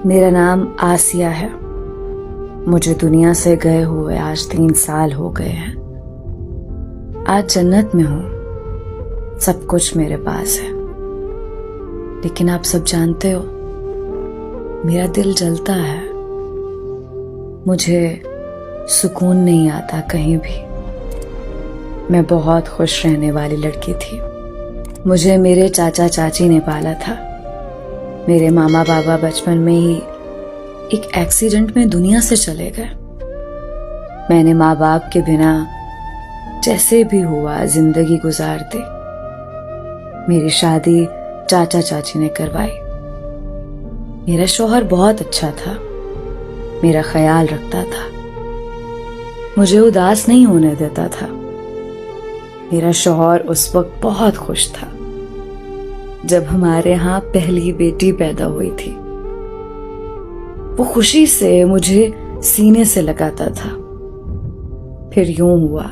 मेरा नाम आसिया है। मुझे दुनिया से गए हुए आज 3 साल हो गए हैं। आज जन्नत में हूं, सब कुछ मेरे पास है। लेकिन आप सब जानते हो, मेरा दिल जलता है। मुझे सुकून नहीं आता कहीं भी। मैं बहुत खुश रहने वाली लड़की थी। मुझे मेरे चाचा चाची ने पाला था। मेरे मामा बाबा बचपन में ही एक एक्सीडेंट में दुनिया से चले गए। मैंने माँ बाप के बिना जैसे भी हुआ जिंदगी गुजार दी। मेरी शादी चाचा चाची ने करवाई। मेरा शौहर बहुत अच्छा था, मेरा ख्याल रखता था, मुझे उदास नहीं होने देता था। मेरा शौहर उस वक्त बहुत खुश था जब हमारे यहाँ पहली बेटी पैदा हुई थी। वो खुशी से मुझे सीने से लगाता था। फिर यूं हुआ,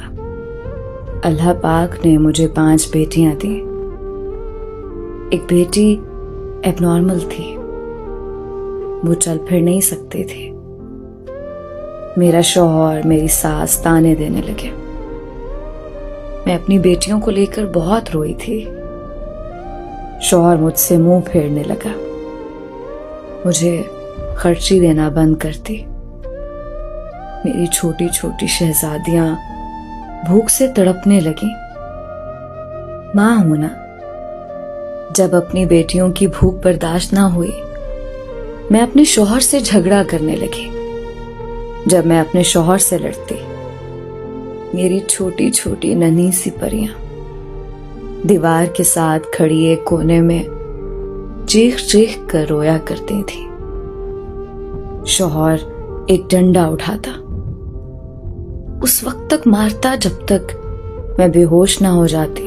अल्लाह पाक ने मुझे 5 बेटियां दी। एक बेटी एबनॉर्मल थी, वो चल फिर नहीं सकती थी। मेरा शौहर मेरी सास ताने देने लगे। मैं अपनी बेटियों को लेकर बहुत रोई थी। शौहर मुझसे मुंह फेरने लगा, मुझे खर्ची देना बंद कर दी। मेरी छोटी छोटी शहजादियां भूख से तड़पने लगी। मां हूं ना, जब अपनी बेटियों की भूख बर्दाश्त ना हुई, मैं अपने शौहर से झगड़ा करने लगी। जब मैं अपने शौहर से लड़ती, मेरी छोटी छोटी नन्ही सी परियां दीवार के साथ खड़ी एक कोने में चीख चीख कर रोया करती थी। शौहर एक डंडा उठाता, उस वक्त तक मारता जब तक मैं बेहोश ना हो जाती।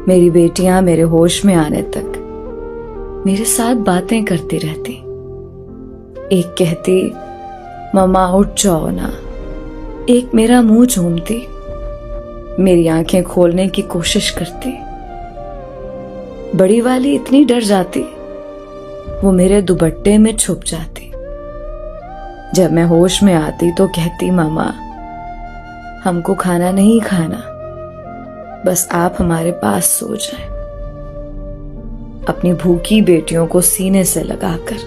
मेरी बेटियां मेरे होश में आने तक मेरे साथ बातें करती रहती। एक कहती, मम्मा उठ जाओ ना। एक मेरा मुंह चूमती, मेरी आंखें खोलने की कोशिश करती। बड़ी वाली इतनी डर जाती, वो मेरे दुपट्टे में छुप जाती। जब मैं होश में आती तो कहती, मामा हमको खाना नहीं खाना, बस आप हमारे पास सो जाएं। अपनी भूखी बेटियों को सीने से लगाकर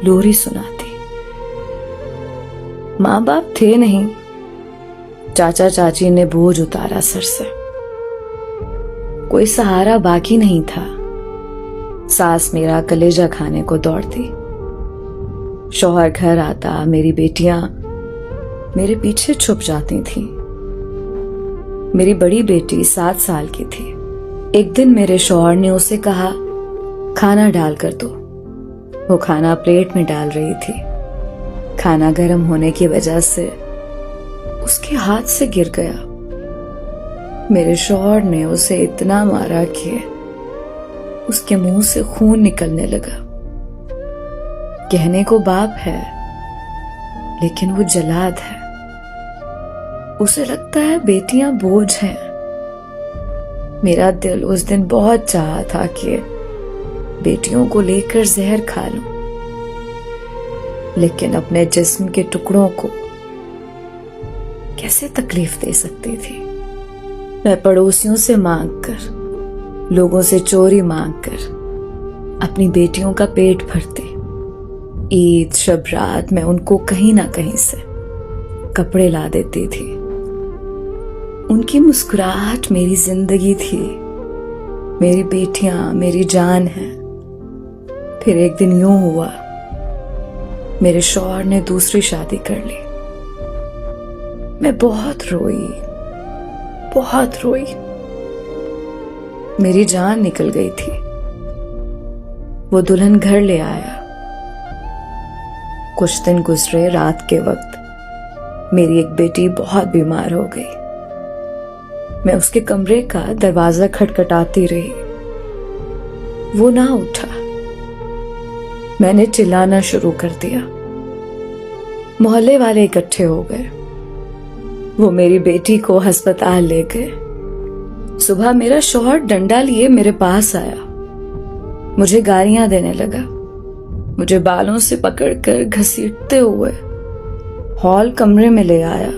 लोरी सुनाती। माँ बाप थे नहीं, चाचा चाची ने बोझ उतारा सर से। कोई सहारा बाकी नहीं था। सास मेरा कलेजा खाने को दौड़ती। शौहर घर आता, मेरी बेटियां मेरे पीछे छुप जाती थीं। मेरी बड़ी बेटी 7 साल की थी। एक दिन मेरे शौहर ने उसे कहा, खाना डाल कर दो। वो खाना प्लेट में डाल रही थी। खाना गर्म होने की वजह से उसके हाथ से गिर गया। मेरे शौहर ने उसे इतना मारा कि उसके मुंह से खून निकलने लगा। कहने को बाप है, लेकिन वो जलाद है। उसे लगता है बेटियां बोझ हैं। मेरा दिल उस दिन बहुत चाहा था कि बेटियों को लेकर जहर खा लूं, लेकिन अपने जिस्म के टुकड़ों को कैसे तकलीफ दे सकती थी। मैं पड़ोसियों से मांगकर, लोगों से चोरी मांगकर अपनी बेटियों का पेट भरती। ईद शब रात मैं उनको कहीं ना कहीं से कपड़े ला देती थी। उनकी मुस्कुराहट मेरी जिंदगी थी। मेरी बेटियां मेरी जान है। फिर एक दिन यूं हुआ, मेरे शौहर ने दूसरी शादी कर ली। मैं बहुत रोई, बहुत रोई। मेरी जान निकल गई थी। वो दुल्हन घर ले आया। कुछ दिन गुजरे। रात के वक्त मेरी एक बेटी बहुत बीमार हो गई। मैं उसके कमरे का दरवाजा खटखटाती रही, वो ना उठा। मैंने चिल्लाना शुरू कर दिया। मोहल्ले वाले इकट्ठे हो गए। वो मेरी बेटी को अस्पताल ले गए। सुबह मेरा शौहर डंडा लिए मेरे पास आया, मुझे गालियां देने लगा। मुझे बालों से पकड़कर घसीटते हुए हॉल कमरे में ले आया।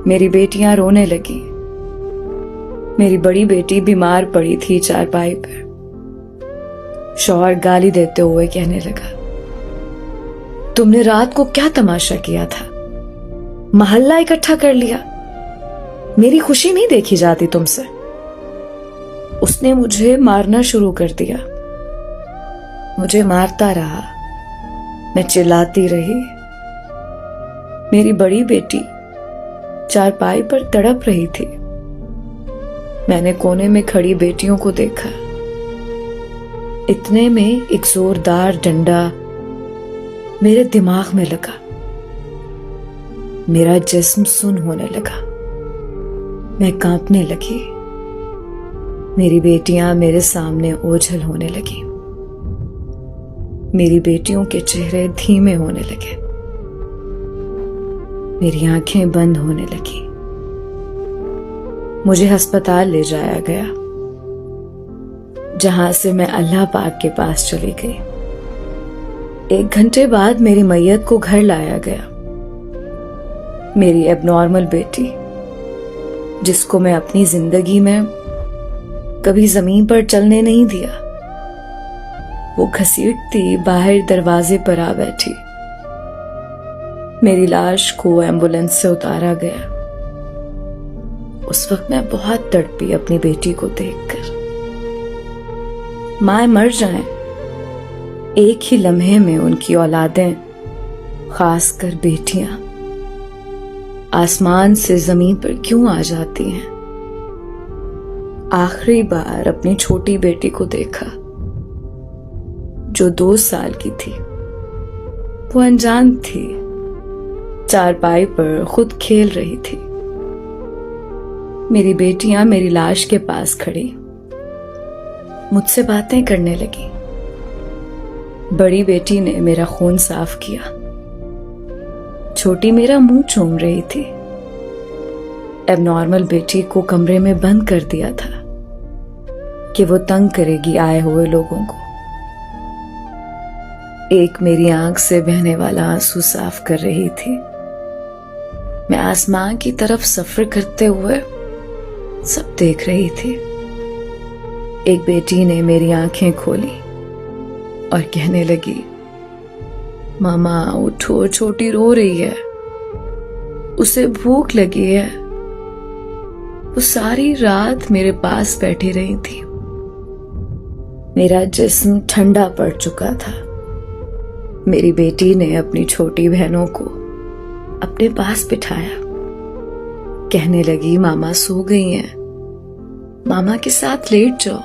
मेरी बेटियां रोने लगी। मेरी बड़ी बेटी बीमार पड़ी थी चारपाई पर। शौहर गाली देते हुए कहने लगा, तुमने रात को क्या तमाशा किया था? मोहल्ला इकट्ठा कर लिया। मेरी खुशी नहीं देखी जाती तुमसे। उसने मुझे मारना शुरू कर दिया। मुझे मारता रहा। मैं चिल्लाती रही। मेरी बड़ी बेटी चारपाई पर तड़प रही थी। मैंने कोने में खड़ी बेटियों को देखा। इतने में एक जोरदार डंडा मेरे दिमाग में लगा। मेरा जिस्म सुन्न होने लगा। मैं कांपने लगी। मेरी बेटियां मेरे सामने ओझल होने लगी। मेरी बेटियों के चेहरे धीमे होने लगे। मेरी आंखें बंद होने लगी। मुझे अस्पताल ले जाया गया, जहां से मैं अल्लाह पाक के पास चली गई। 1 घंटे बाद मेरी मैयत को घर लाया गया। मेरी एबनॉर्मल बेटी, जिसको मैं अपनी जिंदगी में कभी जमीन पर चलने नहीं दिया, वो घसीटती बाहर दरवाजे पर आ बैठी। मेरी लाश को एम्बुलेंस से उतारा गया। उस वक्त मैं बहुत तड़पी अपनी बेटी को देखकर। मां मर जाएं, एक ही लम्हे में उनकी औलादें, खासकर बेटियां, आसमान से जमीन पर क्यों आ जाती हैं। आखिरी बार अपनी छोटी बेटी को देखा, जो 2 साल की थी। वो अनजान थी, चारपाई पर खुद खेल रही थी। मेरी बेटियां मेरी लाश के पास खड़ी मुझसे बातें करने लगी। बड़ी बेटी ने मेरा खून साफ किया। छोटी मेरा मुंह चूम रही थी। एबनॉर्मल बेटी को कमरे में बंद कर दिया था कि वो तंग करेगी आए हुए लोगों को। एक मेरी आंख से बहने वाला आंसू साफ कर रही थी। मैं आसमान की तरफ सफर करते हुए सब देख रही थी। एक बेटी ने मेरी आंखें खोली और कहने लगी, मामा उठो, छोटी रो रही है, उसे भूख लगी है। वो सारी रात मेरे पास बैठी रही थी। मेरा जिस्म ठंडा पड़ चुका था। मेरी बेटी ने अपनी छोटी बहनों को अपने पास बिठाया। कहने लगी, मामा सो गई हैं, मामा के साथ लेट जाओ।